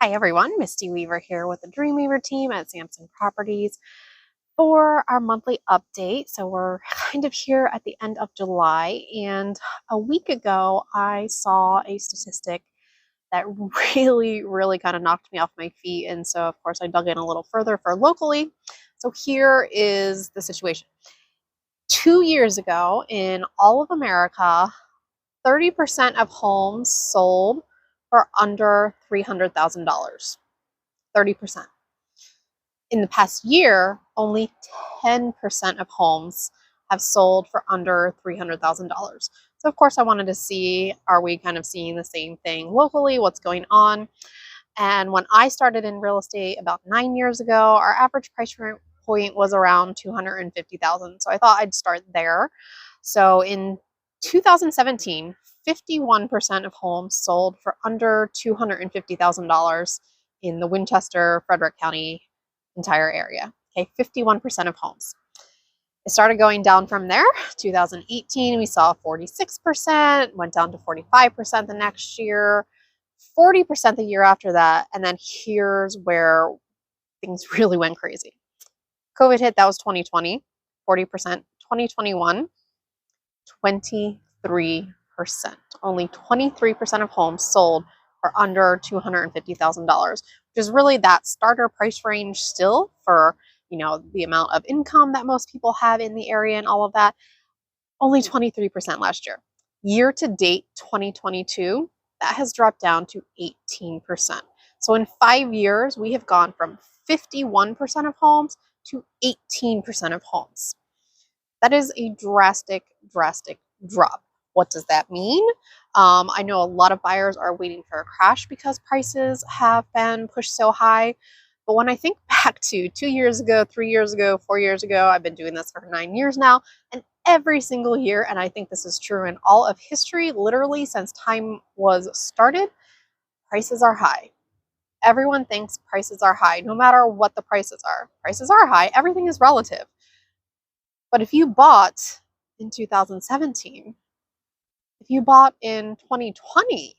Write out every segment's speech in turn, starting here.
Hi everyone, Misty Weaver here with the Dreamweaver team at Sampson Properties for our monthly update. So we're kind of here at the end of July, and a week ago I saw a statistic that really kind of knocked me off my feet. And so of course I dug in a little further for locally. So here is the situation. 2 years ago in all of America, 30% of homes sold for under $300,000. 30%. In the past year, only 10% of homes have sold for under $300,000. So of course I wanted to see, are we kind of seeing the same thing locally? What's going on? And when I started in real estate about 9 years ago, our average price point was around 250,000. So I thought I'd start there. So in 2017, 51% of homes sold for under $250,000 in the Winchester, Frederick County entire area. Okay, 51% of homes. It started going down from there. 2018, we saw 46%, went down to 45% the next year, 40% the year after that, and then here's where things really went crazy. COVID hit, that was 2020, 40%. 2021, 23%. Only 23% of homes sold for under $250,000, which is really that starter price range still for, the amount of income that most people have in the area and all of that. Only 23% last year. Year to date 2022, that has dropped down to 18%. So in 5 years, we have gone from 51% of homes to 18% of homes. That is a drastic drop. What does that mean? I know a lot of buyers are waiting for a crash because prices have been pushed so high. But when I think back to 2 years ago, 3 years ago, 4 years ago, I've been doing this for 9 years now, and every single year, and I think this is true in all of history, literally since time was started, prices are high. Everyone thinks prices are high, no matter what the prices are. Prices are high, everything is relative. But if you bought in 2017, if you bought in 2020,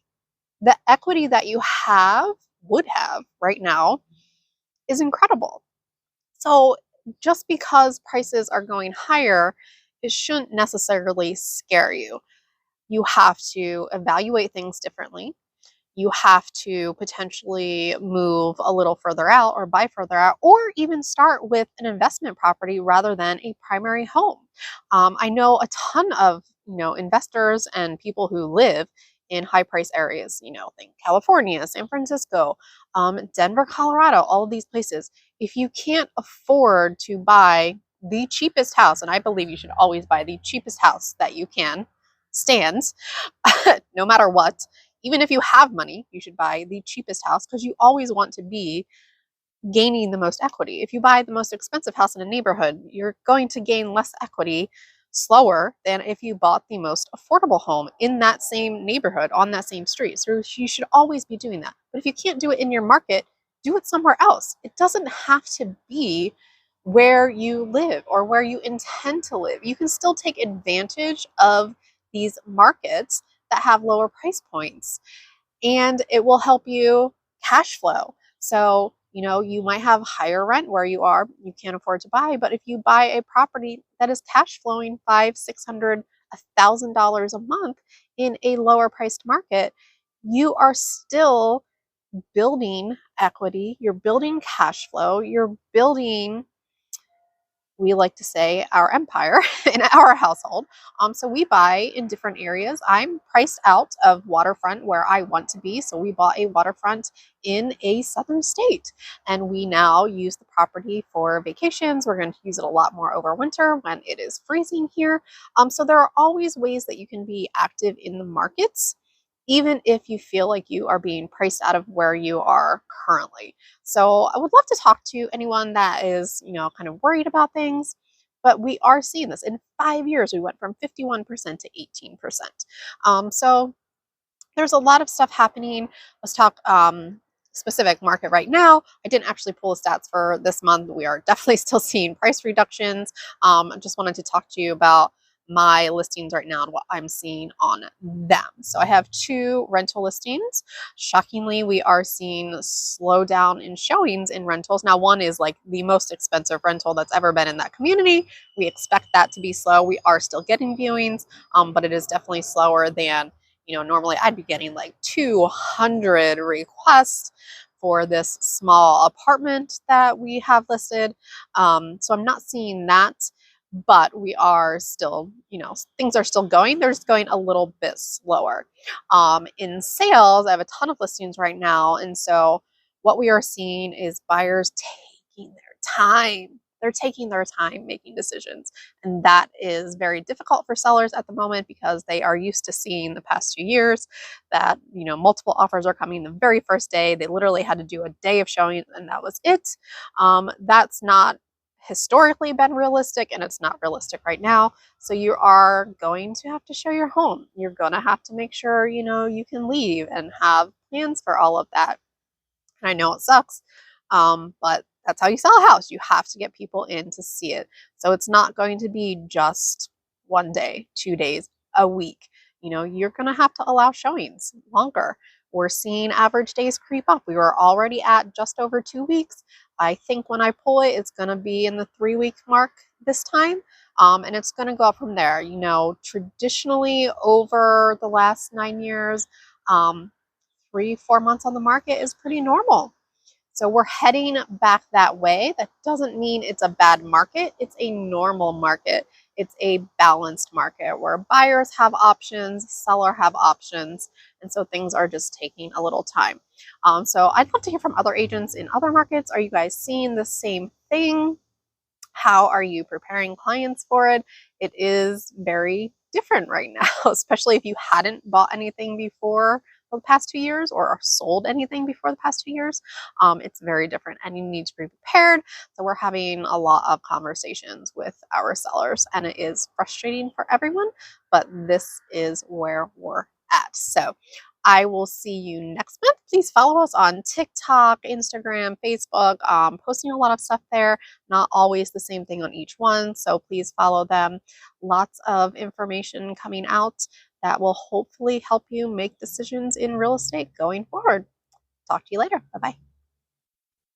the equity that you would have right now is incredible. So just because prices are going higher, it shouldn't necessarily scare you. You have to evaluate things differently. You have to potentially move a little further out or buy further out, or even start with an investment property rather than a primary home. I know a ton of investors and people who live in high price areas, think California, San Francisco, Denver, Colorado, all of these places. If you can't afford to buy the cheapest house, and I believe you should always buy the cheapest house that you can stand, no matter what. Even if you have money, you should buy the cheapest house because you always want to be gaining the most equity. If you buy the most expensive house in a neighborhood, you're going to gain less equity slower than if you bought the most affordable home in that same neighborhood on that same street. So you should always be doing that. But if you can't do it in your market, do it somewhere else. It doesn't have to be where you live or where you intend to live. You can still take advantage of these markets that have lower price points, and it will help you cash flow. So, you might have higher rent where you are, you can't afford to buy, but if you buy a property that is cash flowing $500, $600, $1,000 a month in a lower priced market, you are still building equity, you're building cash flow, you're building, we like to say, our empire in our household. So we buy in different areas. I'm priced out of waterfront where I want to be. So we bought a waterfront in a southern state, and we now use the property for vacations. We're going to use it a lot more over winter when it is freezing here. So there are always ways that you can be active in the markets, even if you feel like you are being priced out of where you are currently. So I would love to talk to anyone that is, kind of worried about things, but we are seeing this. In 5 years, we went from 51% to 18%. So there's a lot of stuff happening. Let's talk specific market right now. I didn't actually pull the stats for this month. We are definitely still seeing price reductions. I just wanted to talk to you about my listings right now and what I'm seeing on them. So I have 2 rental listings. Shockingly, we are seeing slowdown in showings in rentals. Now, one is like the most expensive rental that's ever been in that community. We expect that to be slow. We are still getting viewings, but it is definitely slower than, normally I'd be getting like 200 requests for this small apartment that we have listed. So I'm not seeing that, but we are still, things are still going. They're just going a little bit slower. In sales, I have a ton of listings right now. And so what we are seeing is buyers taking their time. They're taking their time making decisions. And that is very difficult for sellers at the moment because they are used to seeing the past 2 years that, multiple offers are coming the very first day. They literally had to do a day of showing and that was it. That's not historically been realistic and it's not realistic right now. So you are going to have to show your home. You're going to have to make sure, you can leave and have plans for all of that. And I know it sucks, but that's how you sell a house. You have to get people in to see it. So it's not going to be just one day, 2 days, a week. You're going to have to allow showings longer. We're seeing average days creep up. We were already at just over 2 weeks. I think when I pull it, it's going to be in the 3-week mark this time. And it's going to go up from there. Traditionally over the last 9 years, 3-4 months on the market is pretty normal. So we're heading back that way. That doesn't mean it's a bad market. It's a normal market. It's a balanced market where buyers have options, seller have options, and so things are just taking a little time. So I'd love to hear from other agents in other markets. Are you guys seeing the same thing? How are you preparing clients for it? It is very different right now, especially if you hadn't bought anything before the past 2 years or sold anything before the past 2 years. It's very different and you need to be prepared. So we're having a lot of conversations with our sellers and it is frustrating for everyone, but this is where we're at. So I will see you next month. Please follow us on TikTok, Instagram, Facebook, posting a lot of stuff there. Not always the same thing on each one, so please follow them. Lots of information coming out that will hopefully help you make decisions in real estate going forward. Talk to you later. Bye-bye.